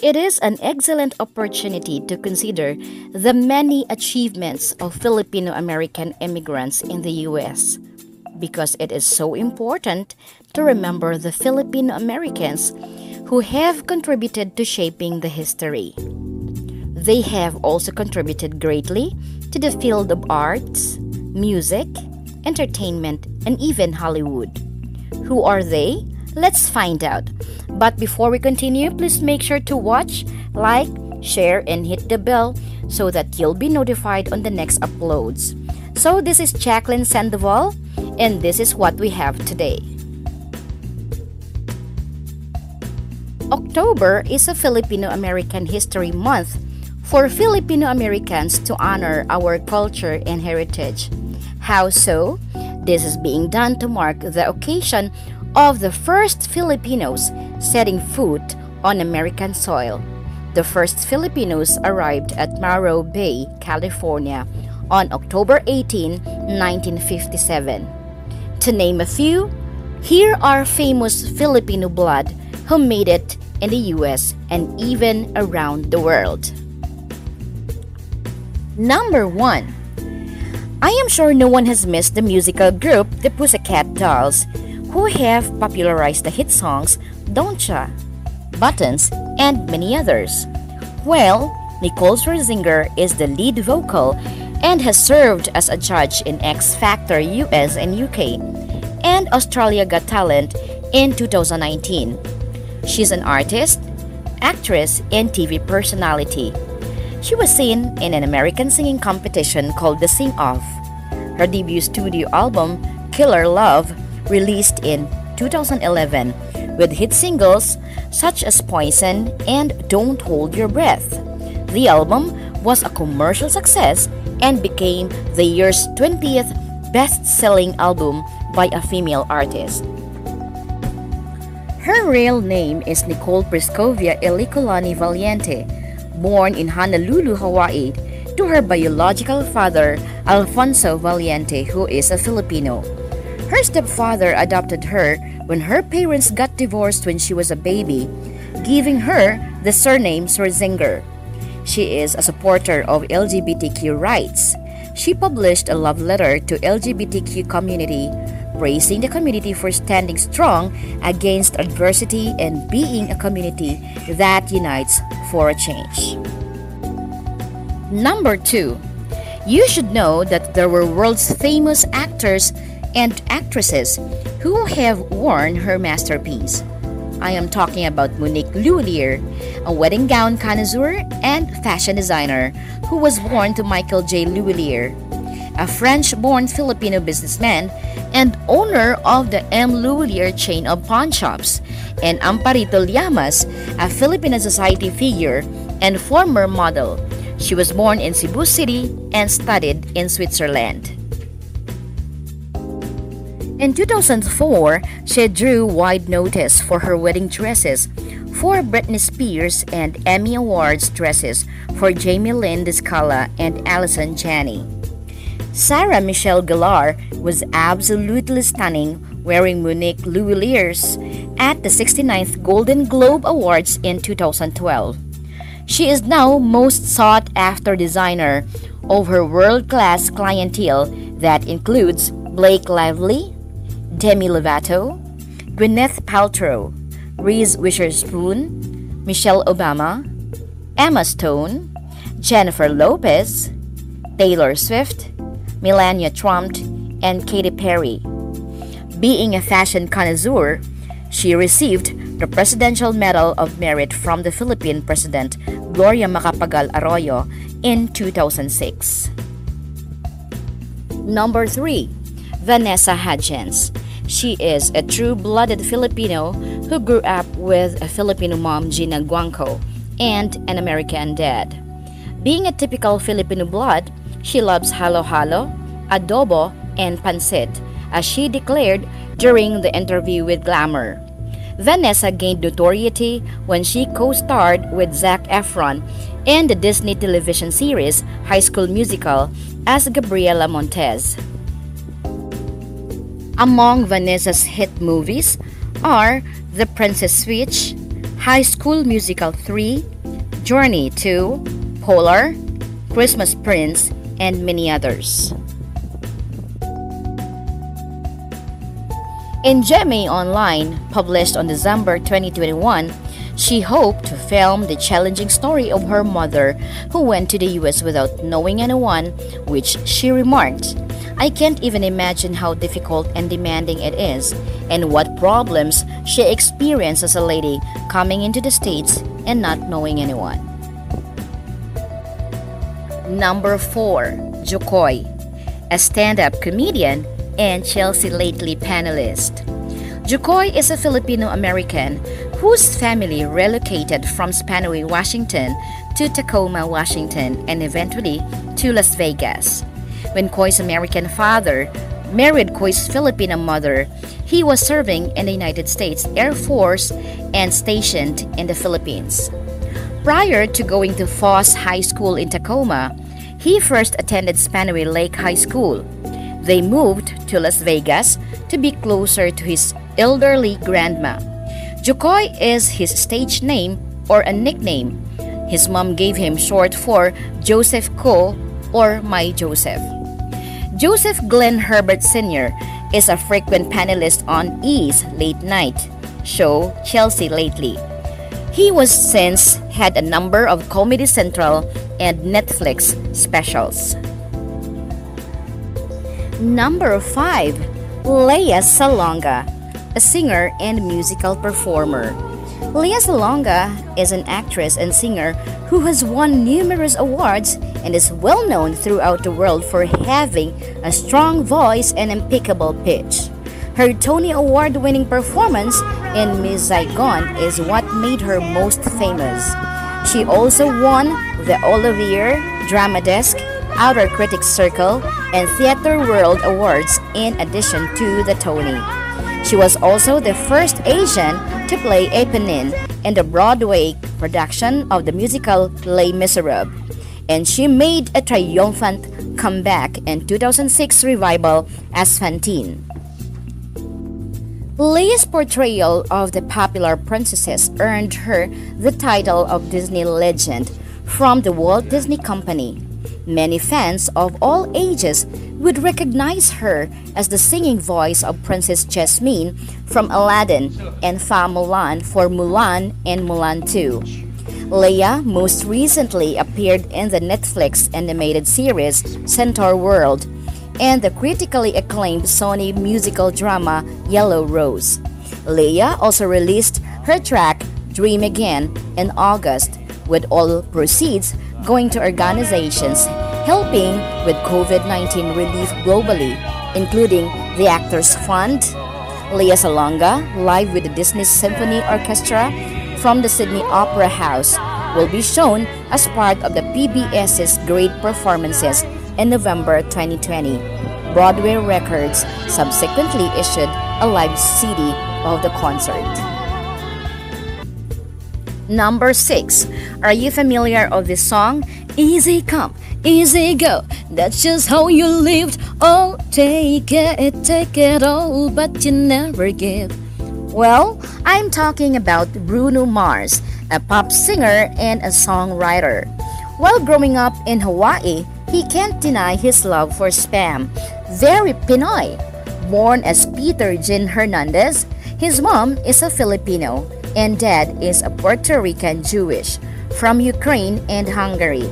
It is an excellent opportunity to consider the many achievements of Filipino-American immigrants in the U.S. because it is so important to remember the Filipino-Americans who have contributed to shaping the history. They have also contributed greatly to the field of arts, music, entertainment, and even Hollywood. Who are they? Let's find out. But before we continue, please make sure to watch, like, share, and hit the bell so that you'll be notified on the next uploads. So this is Jacqueline Sandoval, and this is what we have today. October is a Filipino-American History Month for Filipino-Americans to honor our culture and heritage. How so? This is being done to mark the occasion of the first Filipinos setting foot on American soil. The first Filipinos arrived at Morro Bay, California on October 18, 1957. To name a few, here are famous Filipino blood who made it in the US and even around the world. Number 1. I am sure no one has missed the musical group the Pussycat Dolls, who have popularized the hit songs Don't Ya, Buttons, and many others. Well, Nicole Scherzinger is the lead vocal and has served as a judge in X Factor US and UK and Australia Got Talent in 2019. She's an artist, actress, and TV personality. She was seen in an American singing competition called The Sing Off. Her debut studio album, Killer Love, released in 2011 with hit singles such as Poison and Don't Hold Your Breath. The album was a commercial success and became the year's 20th best-selling album by a female artist. Her real name is Nicole Prescovia Elikolani Valiente, born in Honolulu, Hawaii, to her biological father, Alfonso Valiente, who is a Filipino. Her stepfather adopted her when her parents got divorced when she was a baby, giving her the surname Scherzinger. She is a supporter of LGBTQ rights. She published a love letter to LGBTQ community, praising the community for standing strong against adversity and being a community that unites for a change. Number 2. You should know that there were world's famous actors and actresses who have worn her masterpiece. I am talking about Monique Lhuillier, a wedding gown connoisseur and fashion designer who was born to Michel J. a French-born Filipino businessman and owner of the M Lhuillier chain of pawnshops, and Amparito Llamas, a Filipino society figure and former model. She was born in Cebu City and studied in Switzerland. In 2004, she drew wide notice for her wedding dresses for Britney Spears and Emmy Awards dresses for Jamie Lynn Descala and Allison Janney. Sarah Michelle Gellar was absolutely stunning wearing Monique Lhuillier's at the 69th Golden Globe Awards in 2012. She is now most sought-after designer of her world-class clientele that includes Blake Lively, Demi Lovato, Gwyneth Paltrow, Reese Witherspoon, Michelle Obama, Emma Stone, Jennifer Lopez, Taylor Swift, Melania Trump, and Katy Perry. Being a fashion connoisseur, she received the Presidential Medal of Merit from the Philippine President Gloria Macapagal Arroyo in 2006. Number 3. Vanessa Hudgens. She is a true-blooded Filipino who grew up with a Filipino mom, Gina Guangco, and an American dad. Being a typical Filipino blood, she loves halo-halo, adobo, and pancit, as she declared during the interview with Glamour. Vanessa gained notoriety when she co-starred with Zac Efron in the Disney television series High School Musical as Gabriela Montez. Among Vanessa's hit movies are The Princess Switch, High School Musical 3, Journey 2, Polar, Christmas Prince, and many others. In Geme Online, published on December 2021, she hoped to film the challenging story of her mother who went to the US without knowing anyone, which she remarked, "I can't even imagine how difficult and demanding it is, and what problems she experienced as a lady coming into the States and not knowing anyone." Number 4. Jokoy, a stand-up comedian and Chelsea Lately panelist. Jokoy is a Filipino-American whose family relocated from Spanaway, Washington to Tacoma, Washington, and eventually to Las Vegas. When Koy's American father married Koy's Filipino mother, he was serving in the United States Air Force and stationed in the Philippines. Prior to going to Foss High School in Tacoma, he first attended Spanaway Lake High School. They moved to Las Vegas to be closer to his elderly grandma. Jokoy is his stage name or a nickname. His mom gave him short for Joseph Ko or My Joseph. Joseph Glenn Herbert Sr. is a frequent panelist on E's late night show Chelsea Lately. He was since had a number of Comedy Central and Netflix specials. Number 5. Lea Salonga, a singer and musical performer. Lea Salonga is an actress and singer who has won numerous awards and is well known throughout the world for having a strong voice and impeccable pitch. Her Tony Award-winning performance in Miss Saigon is what made her most famous. She also won the Olivier, Drama Desk, Outer Critics Circle, and Theatre World Awards in addition to the Tony. She was also the first Asian to play Eponine in the Broadway production of the musical Les Miserables, and she made a triumphant comeback in 2006 revival as Fantine. Lea's portrayal of the popular princesses earned her the title of Disney legend from the Walt Disney Company. Many fans of all ages would recognize her as the singing voice of Princess Jasmine from Aladdin and Fa Mulan for Mulan and Mulan 2. Lea most recently appeared in the Netflix animated series Centaur World and the critically acclaimed Sony musical drama Yellow Rose. Lea also released her track Dream Again in August, with all proceeds going to organizations helping with COVID-19 relief globally, including the Actors Fund. Lea Salonga, live with the Disney Symphony Orchestra from the Sydney Opera House, will be shown as part of the PBS's Great Performances in November 2020. Broadway Records subsequently issued a live CD of the concert. Number 6. Are you familiar of this song? Easy come, easy go. That's just how you lived. Oh, take it all, but you never give. Well, I'm talking about Bruno Mars, a pop singer and a songwriter. While growing up in Hawaii, he can't deny his love for Spam, very Pinoy. Born as Peter Jean Hernandez, his mom is a Filipino and dad is a Puerto Rican Jewish from Ukraine and Hungary.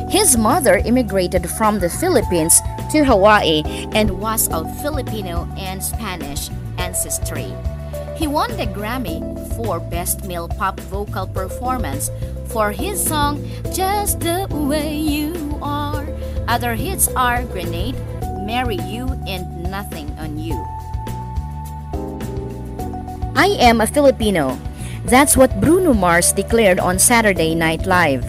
His mother immigrated from the Philippines to Hawaii and was of Filipino and Spanish ancestry. He won the Grammy for Best Male Pop Vocal Performance for his song Just the Way You Are. Other hits are Grenade, Marry You, and Nothing on You. I am a Filipino. That's what Bruno Mars declared on Saturday Night Live.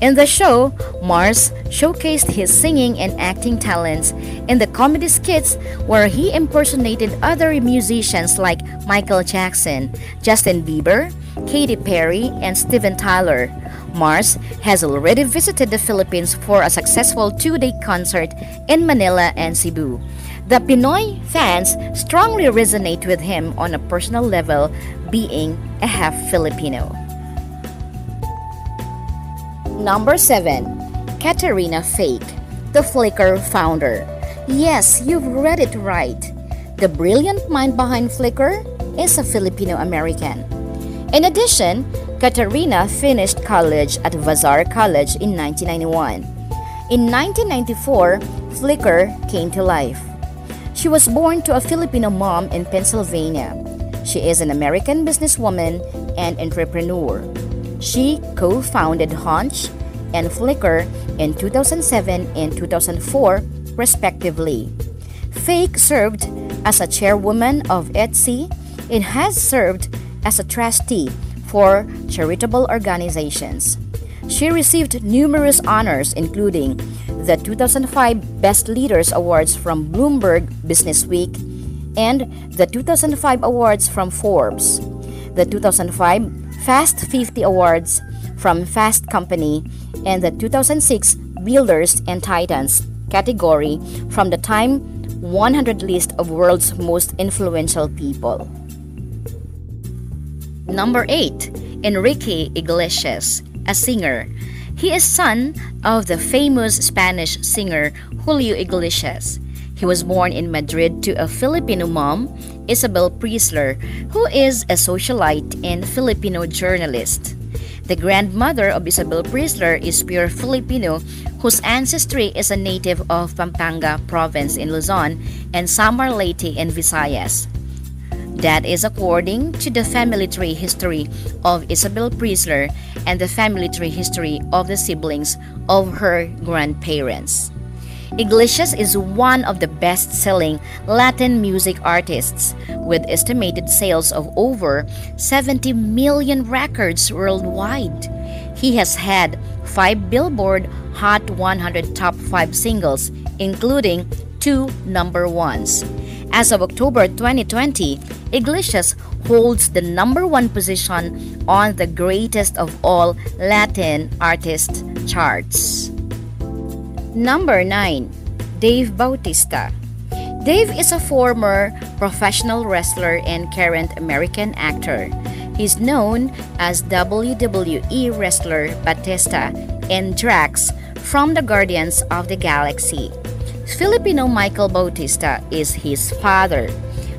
In the show, Mars showcased his singing and acting talents in the comedy skits where he impersonated other musicians like Michael Jackson, Justin Bieber, Katy Perry, and Steven Tyler. Mars has already visited the Philippines for a successful 2-day concert in Manila and Cebu. The Pinoy fans strongly resonate with him on a personal level, being a half Filipino. Number 7. Catarina Fake, the Flickr founder. Yes, you've read it right. The brilliant mind behind Flickr is a Filipino-American. In addition, Catarina finished college at Vassar College in 1991. In 1994, Flickr came to life. She was born to a Filipino mom in Pennsylvania. She is an American businesswoman and entrepreneur. She co-founded Hunch and Flickr in 2007 and 2004, respectively. Fake served as a chairwoman of Etsy and has served as a trustee for charitable organizations. She received numerous honors, including the 2005 Best Leaders Awards from Bloomberg Businessweek and the 2005 awards from Forbes, the 2005 Fast 50 Awards from Fast Company, and the 2006 Builders and Titans category from the Time 100 list of world's most influential people. Number 8. Enrique Iglesias, a singer. He is son of the famous Spanish singer Julio Iglesias. He was born in Madrid to a Filipino mom, Isabel Presler, who is a socialite and Filipino journalist. The grandmother of Isabel Presler is pure Filipino, whose ancestry is a native of Pampanga province in Luzon and Samar Leyte in Visayas. That is according to the family tree history of Isabel Presler and the family tree history of the siblings of her grandparents. Iglesias is one of the best-selling Latin music artists, with estimated sales of over 70 million records worldwide. He has had 5 Billboard Hot 100 Top 5 singles, including 2 number ones. As of October 2020, Iglesias holds the number 1 position on the Greatest of All Latin Artists charts. Number 9. Dave Bautista. Dave is a former professional wrestler and current American actor. He's known as WWE Wrestler Bautista and Drax from the Guardians of the Galaxy. Filipino Michael Bautista is his father.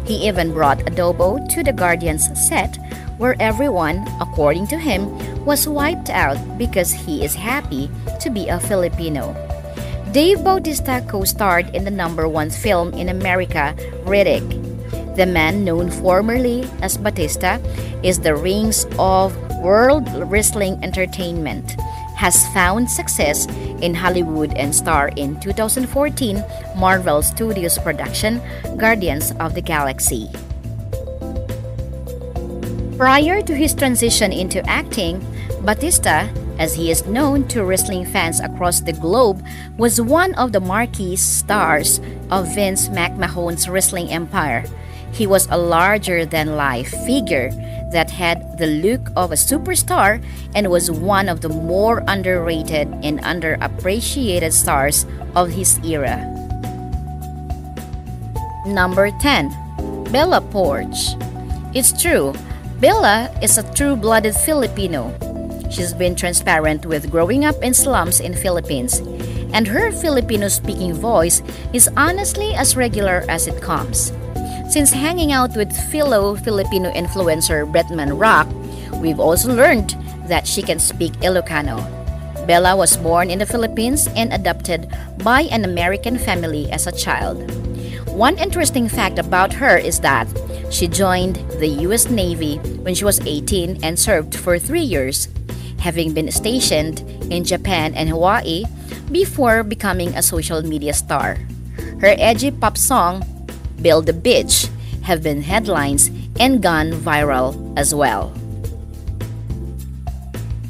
He even brought adobo to the Guardians set, where everyone, according to him, was wiped out because he is happy to be a Filipino. Dave Bautista co-starred in the number 1 film in America, Riddick. The man known formerly as Bautista is the rings of World Wrestling Entertainment, has found success in Hollywood and starred in 2014 Marvel Studios production Guardians of the Galaxy. Prior to his transition into acting, Bautista, as he is known to wrestling fans across the globe, was one of the marquee stars of Vince McMahon's wrestling empire. He was a larger-than-life figure that had the look of a superstar and was one of the more underrated and underappreciated stars of his era. Number 10. Bella Poarch. It's true, Bella is a true-blooded Filipino. She's been transparent with growing up in slums in Philippines, and her Filipino-speaking voice is honestly as regular as it comes. Since hanging out with fellow Filipino influencer Bretman Rock, we've also learned that she can speak Ilocano. Bella was born in the Philippines and adopted by an American family as a child. One interesting fact about her is that she joined the U.S. Navy when she was 18 and served for 3 years, having been stationed in Japan and Hawaii before becoming a social media star. Her edgy pop song, Build a Bitch, have been headlines and gone viral as well.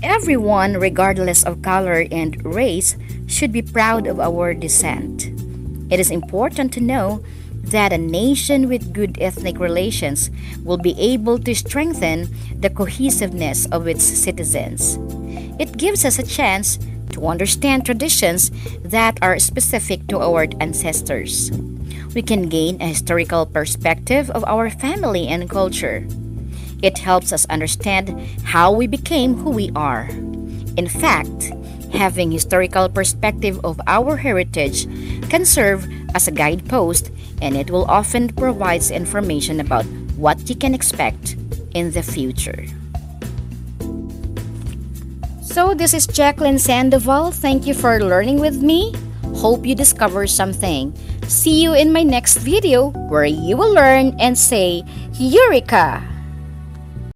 Everyone, regardless of color and race, should be proud of our descent. It is important to know that a nation with good ethnic relations will be able to strengthen the cohesiveness of its citizens. It gives us a chance to understand traditions that are specific to our ancestors. We can gain a historical perspective of our family and culture. It helps us understand how we became who we are. In fact, Having historical perspective of our heritage can serve as a guidepost, and it will often provide information about what you can expect in the future. So this is Jacqueline Sandoval. Thank you for learning with me. Hope you discover something. See you in my next video where you will learn and say Eureka!